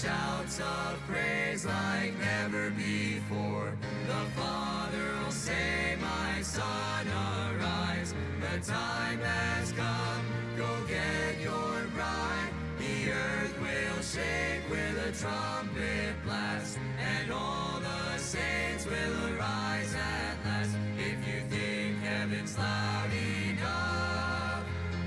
shouts of praise like never before. The Father will say, my son, arise. The time has come, go get your bride. The earth will shake with a trumpet blast, and all the saints will arise at last. If you think heaven's loud enough,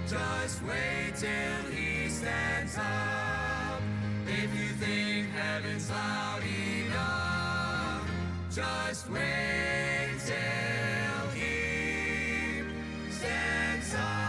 just wait till he stands up. If you think heaven's loud enough, just wait till he stands up.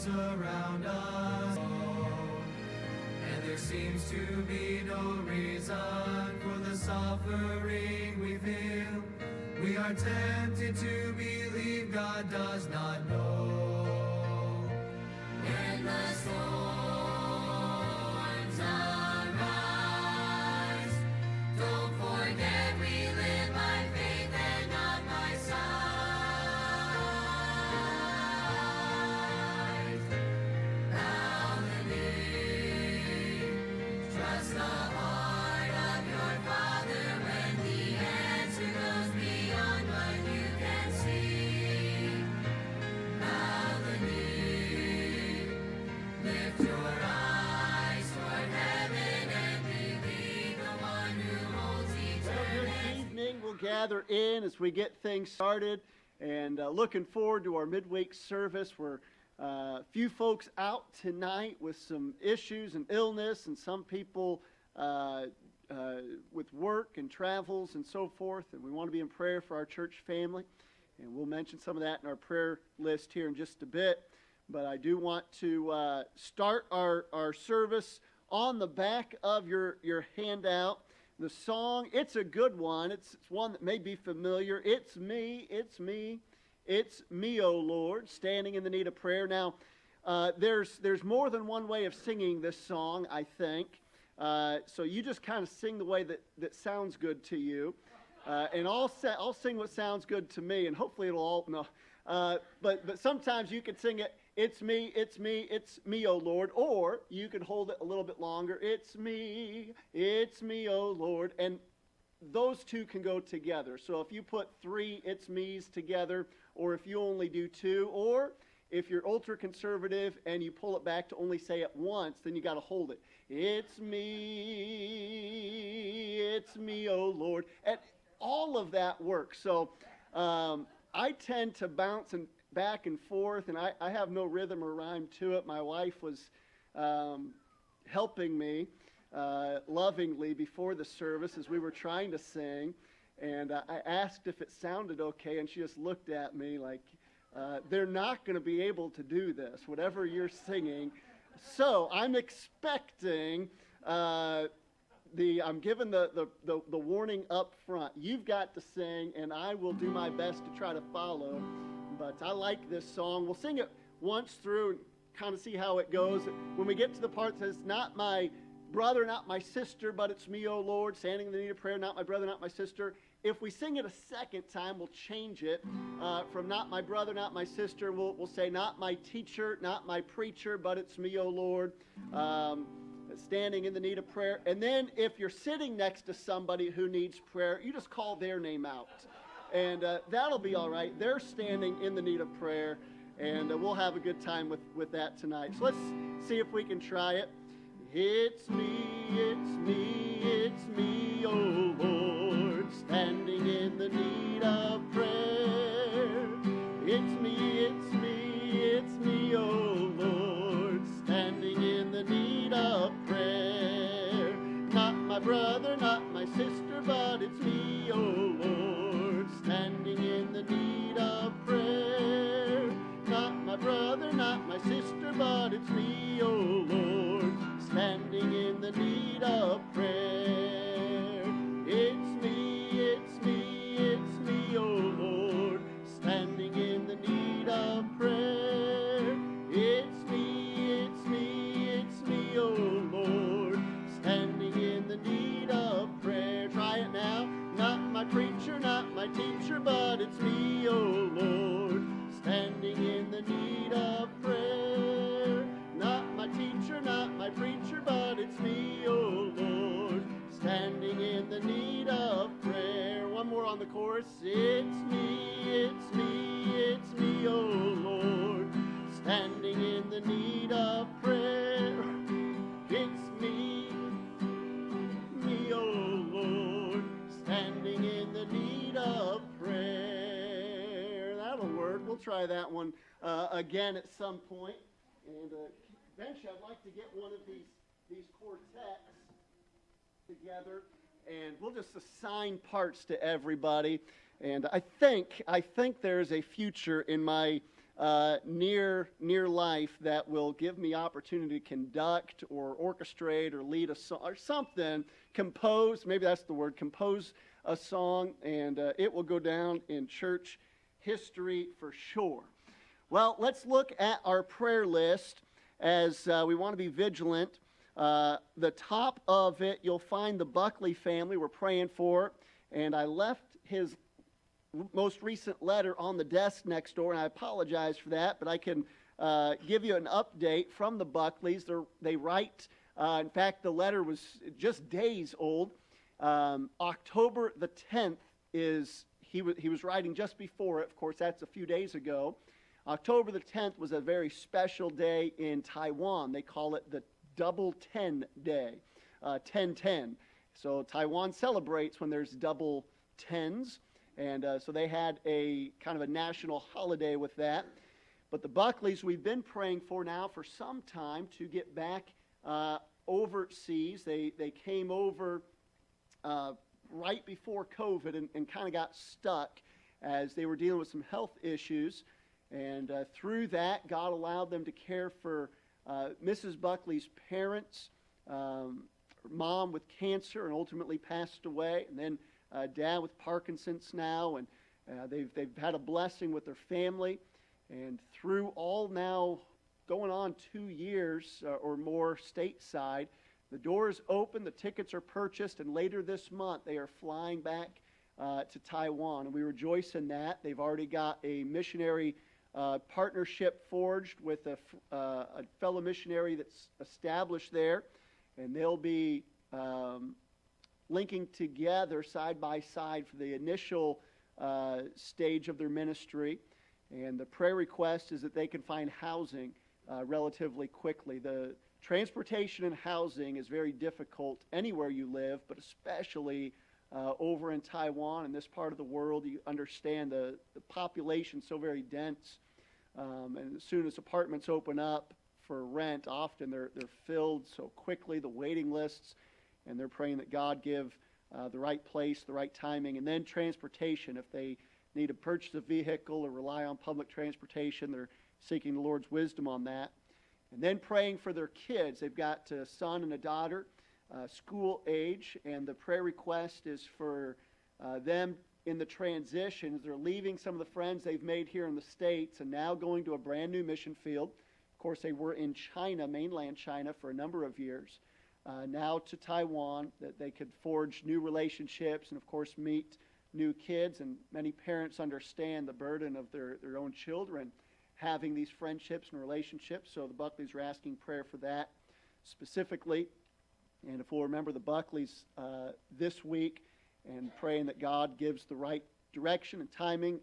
surround us, and there seems to be no reason for the suffering we feel. We are tempted to believe God does not know. When the storms arise, don't forget we live by faith and not by sight. Bow the knee, trust the heart of your Father when the answer goes beyond what you can see. Bow the knee, lift your eyes toward heaven and believe the one who holds eternity. This evening we'll gather in as we get things started, and looking forward to our midweek service. We're a few folks out tonight with some issues and illness, and some people with work and travels and so forth, and we want to be in prayer for our church family, and we'll mention some of that in our prayer list here in just a bit. But I do want to start our service on the back of your handout. The song, it's a good one. It's one that may be familiar. It's me, it's me, it's me, O Lord, standing in the need of prayer. Now, there's more than one way of singing this song, I think. So you just kind of sing the way that sounds good to you. And I'll sing what sounds good to me, and hopefully it'll all, no. But sometimes you could sing it, it's me, it's me, it's me, O Lord. Or you could hold it a little bit longer, it's me, O Lord. And those two can go together. So if you put three it's me's together, or if you only do two, or if you're ultra conservative and you pull it back to only say it once, then you got to hold it. It's me, O Lord. And all of that works. So I tend to bounce back and forth, and I have no rhythm or rhyme to it. My wife was helping me lovingly before the service as we were trying to sing, and I asked if it sounded okay, and she just looked at me like, they're not going to be able to do this, whatever you're singing. So I'm expecting I'm given the warning up front. You've got to sing, and I will do my best to try to follow. But I like this song. We'll sing it once through and kind of see how it goes. When we get to the part that says, not my brother, not my sister, but it's me, O Lord, standing in the need of prayer, not my brother, not my sister. If we sing it a second time, we'll change it from not my brother, not my sister. We'll say, not my teacher, not my preacher, but it's me, O Lord, standing in the need of prayer. And then if you're sitting next to somebody who needs prayer, you just call their name out. And that'll be all right. They're standing in the need of prayer, and we'll have a good time with that tonight. So let's see if we can try it. It's me, O Lord, standing in the need of prayer. It's me, O Lord, standing in the need of prayer. Not my brother, not my sister, but it's me, O Lord, standing in the need of prayer. Not my brother, not my sister, but it's me, O Lord, standing in the need of prayer. It's me, O Lord, standing in the need of prayer. It's me, O Lord, standing in the need of prayer. Try it now. Not my preacher, not my teacher, but it's me, O Lord, standing in the need of prayer. Not my teacher, not my preacher, but it's me, O Lord, standing in the need of prayer. One more on the chorus. It's me, O Lord, standing in the need of prayer. It's me, O Lord, standing in the need of prayer. That'll work. We'll try that one again at some point. And eventually I'd like to get one of these quartets together, and we'll just assign parts to everybody. And I think there's a future in my near life that will give me opportunity to conduct or orchestrate or lead a song or something, compose, maybe that's the word, compose a song, and it will go down in church history for sure. Well, let's look at our prayer list as we want to be vigilant. The top of it, you'll find the Buckley family we're praying for, and I left his most recent letter on the desk next door, and I apologize for that, but I can give you an update from the Buckleys. They write, in fact, the letter was just days old. October the 10th he was writing just before it. Of course, that's a few days ago. October the 10th was a very special day in Taiwan. They call it the Double 10 Day, 10-10. So Taiwan celebrates when there's double tens. And so they had a kind of a national holiday with that. But the Buckleys, we've been praying for now for some time to get back overseas. They came over right before COVID and kind of got stuck as they were dealing with some health issues. And through that, God allowed them to care for Mrs. Buckley's parents, mom with cancer and ultimately passed away, and then dad with Parkinson's now, and they've had a blessing with their family, and through all now going on 2 years or more stateside, the door is open, the tickets are purchased, and later this month they are flying back to Taiwan, and we rejoice in that. They've already got a missionary partnership forged with a fellow missionary that's established there, and they'll be linking together side by side for the initial stage of their ministry. And the prayer request is that they can find housing relatively quickly. The transportation and housing is very difficult anywhere you live, but especially over in Taiwan and this part of the world. You understand the population so very dense, and as soon as apartments open up for rent, often they're filled so quickly, the waiting lists. And they're praying that God give the right place, the right timing, and then transportation. If they need to purchase a vehicle or rely on public transportation, they're seeking the Lord's wisdom on that. And then praying for their kids. They've got a son and a daughter, school age, and the prayer request is for them in the transition as they're leaving some of the friends they've made here in the States and now going to a brand new mission field. Of course, they were in China, mainland China, for a number of years. Now to Taiwan, that they could forge new relationships and, of course, meet new kids. And many parents understand the burden of their own children having these friendships and relationships. So the Buckleys are asking prayer for that specifically. And if we'll remember the Buckleys this week and praying that God gives the right direction and timing,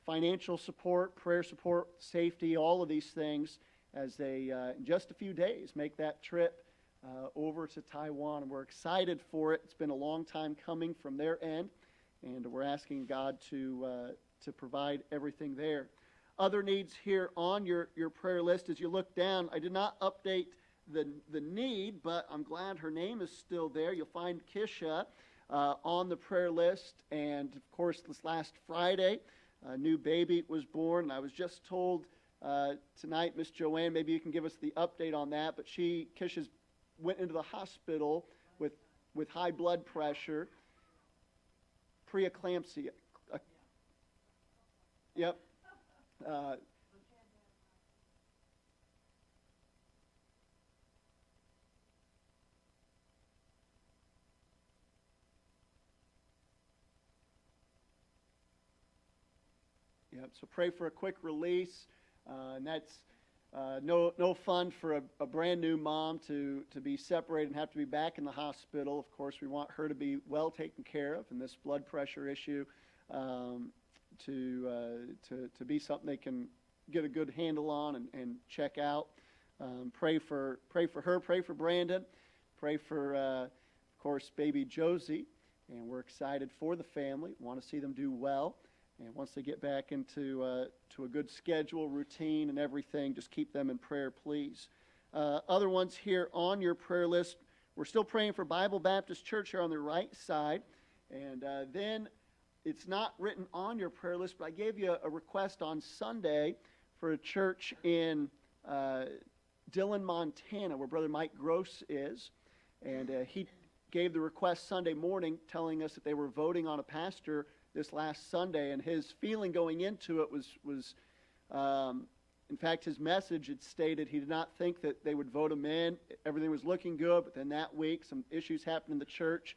financial support, prayer support, safety, all of these things as they, in just a few days, make that trip over to Taiwan, and we're excited for it. It's been a long time coming from their end, and we're asking God to provide everything there. Other needs here on your prayer list as you look down. I did not update the need, but I'm glad her name is still there. You'll find Kisha on the prayer list, and of course this last Friday, a new baby was born, and I was just told tonight, Miss Joanne, maybe you can give us the update on that, but Kisha's went into the hospital with high blood pressure, preeclampsia. Yep. So pray for a quick release, and that's no fun for a brand new mom to be separated and have to be back in the hospital. Of course, we want her to be well taken care of, and this blood pressure issue to be something they can get a good handle on and check out. Pray for her. Pray for Brandon. Pray for, of course, baby Josie. And we're excited for the family. Want to see them do well. And once they get back into to a good schedule, routine, and everything, just keep them in prayer, please. Other ones here on your prayer list, we're still praying for Bible Baptist Church here on the right side. And then it's not written on your prayer list, but I gave you a request on Sunday for a church in Dillon, Montana, where Brother Mike Gross is. And he gave the request Sunday morning, telling us that they were voting on a pastor this last Sunday. And his feeling going into it was in fact, his message had stated he did not think that they would vote him in. Everything was looking good, but then that week some issues happened in the church.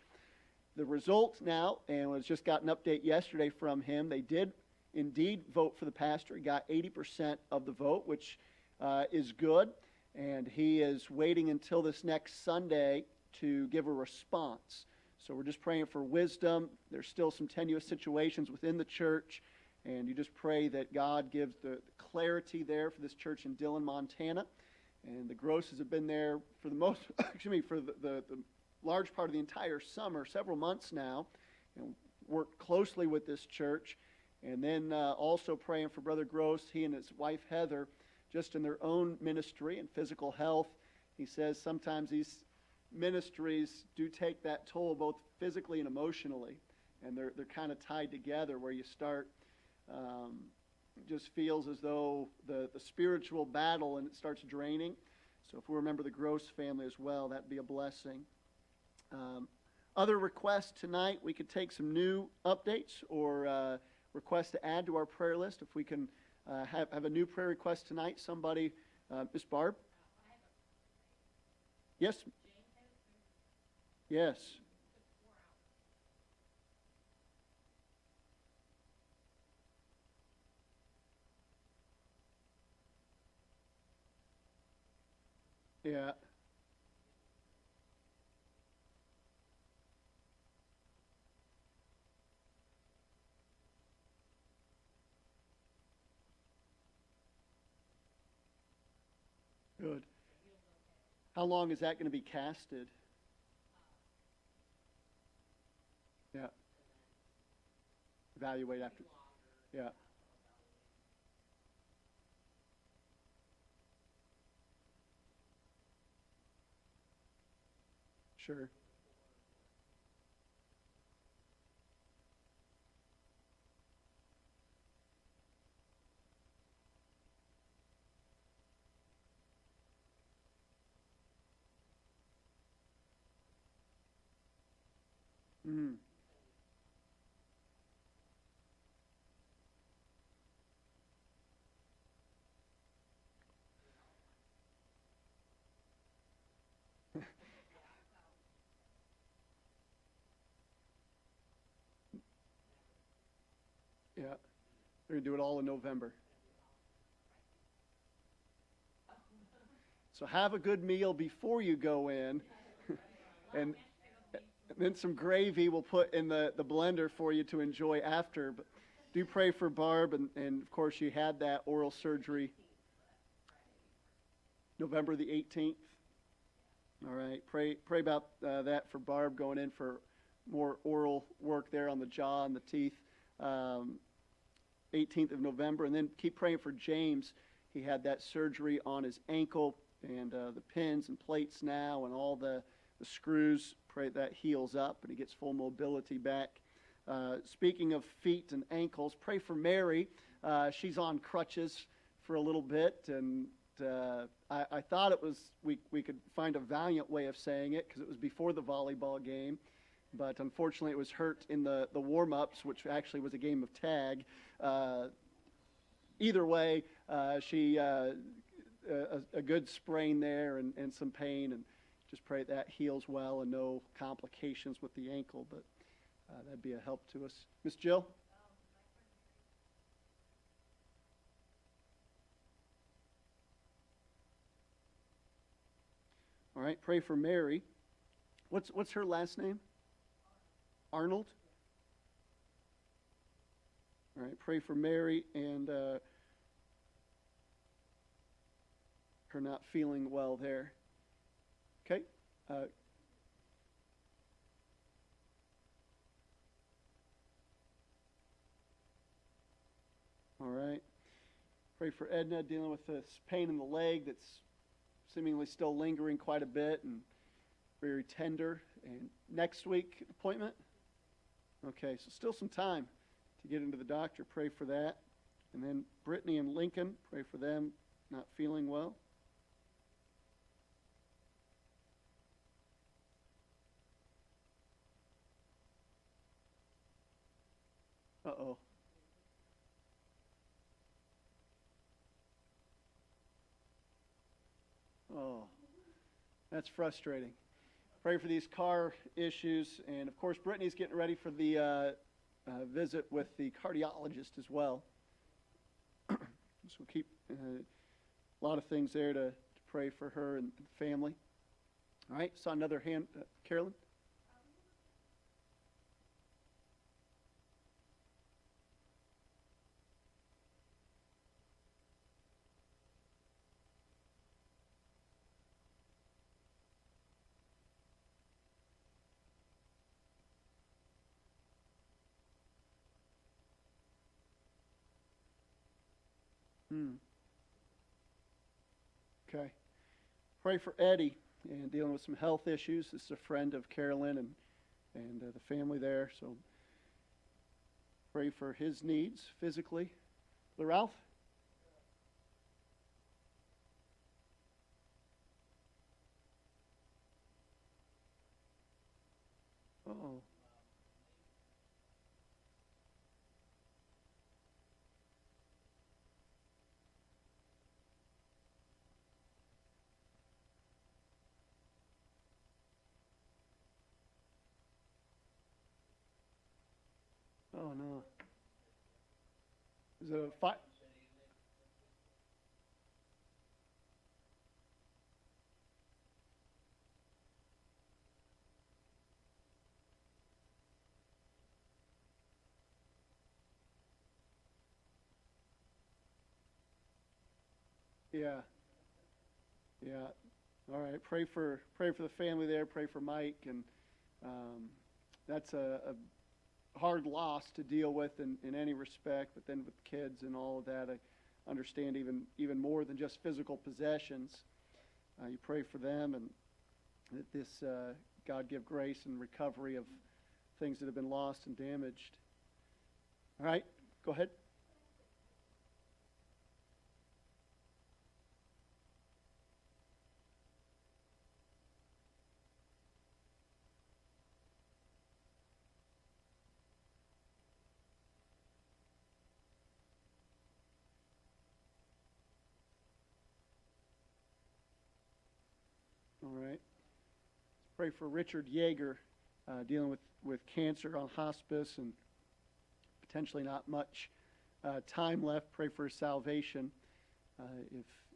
The result now, and was just got an update yesterday from him, they did indeed vote for the pastor. He got 80% of the vote, which is good. And he is waiting until this next Sunday to give a response. So we're just praying for wisdom. There's still some tenuous situations within the church. And you just pray that God gives the clarity there for this church in Dillon, Montana. And the Grosses have been there for the most, for the large part of the entire summer, several months now, and worked closely with this church. And then also praying for Brother Gross, he and his wife Heather, just in their own ministry and physical health. He says sometimes these ministries do take that toll both physically and emotionally. And they're kind of tied together where you start just feels as though the spiritual battle and it starts draining. So if we remember the Gross family as well, that'd be a blessing. Other requests tonight, we could take some new updates or requests to add to our prayer list. If we can have a new prayer request tonight, somebody, Miss Barb? Yes? Yes. Yeah. Good. How long is that going to be casted? Yeah. Evaluate after. Yeah. Sure. Mm. Yeah. They're going to do it all in November. So have a good meal before you go in. and then some gravy we'll put in the blender for you to enjoy after. But do pray for Barb. And of course, she had that oral surgery November the 18th. All right. Pray about that for Barb going in for more oral work there on the jaw and the teeth. 18th of November. And then keep praying for James. He had that surgery on his ankle and the pins and plates now and all the screws. Pray that heals up and he gets full mobility back. Speaking of feet and ankles, pray for Mary. She's on crutches for a little bit, and I thought it was we could find a valiant way of saying it because it was before the volleyball game, but unfortunately it was hurt in the warm-ups, which actually was a game of tag. Either way, she a good sprain there and some pain, and just pray that heals well and no complications with the ankle, but that'd be a help to us. Miss Jill? All right, pray for Mary. What's her last name? Arnold? All right, pray for Mary and her not feeling well there. Okay? All right. Pray for Edna dealing with this pain in the leg that's seemingly still lingering quite a bit and very tender. And next week appointment? Okay, so still some time to get into the doctor. Pray for that. And then Brittany and Lincoln, pray for them not feeling well. Uh-oh. Oh, that's frustrating. Pray for these car issues. And, of course, Brittany's getting ready for the visit with the cardiologist as well. So keep a lot of things there to pray for her and the family. All right, saw another hand. Carolyn? Okay. Pray for Eddie and dealing with some health issues. This is a friend of Carolyn and the family there. So pray for his needs physically. Brother Ralph? Uh-oh. Oh, no. Is it a fight? Yeah. Yeah. All right. Pray for the family there. Pray for Mike, and that's a hard loss to deal with in any respect. But then with kids and all of that, I understand even more than just physical possessions. You pray for them, and that this God give grace and recovery of things that have been lost and damaged. All right. Go ahead. All right. Pray for Richard Yeager, dealing with cancer on hospice and potentially not much time left. Pray for his salvation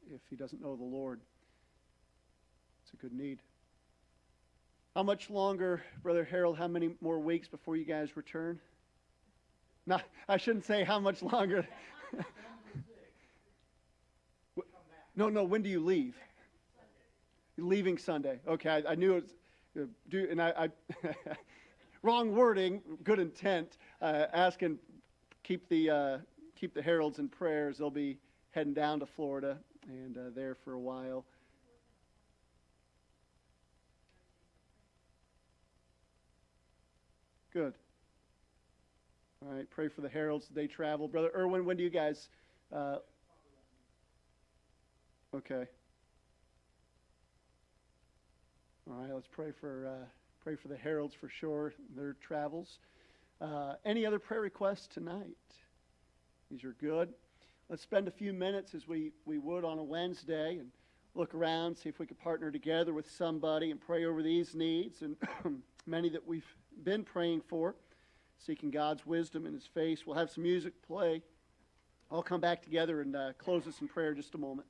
if he doesn't know the Lord. It's a good need. How much longer, Brother Harold, how many more weeks before you guys return? No, I shouldn't say how much longer. No, when do you leave? Leaving Sunday. Okay, I knew it was and I wrong wording, good intent. Asking keep the Heralds in prayers. They'll be heading down to Florida and there for a while. Good. All right, pray for the Heralds as they travel. Brother Irwin, when do you guys? Okay. All right, let's pray for the Heralds for sure, their travels. Any other prayer requests tonight? These are good. Let's spend a few minutes as we would on a Wednesday and look around, see if we could partner together with somebody and pray over these needs and many that we've been praying for, seeking God's wisdom in His face. We'll have some music play. I'll come back together and close us in prayer in just a moment.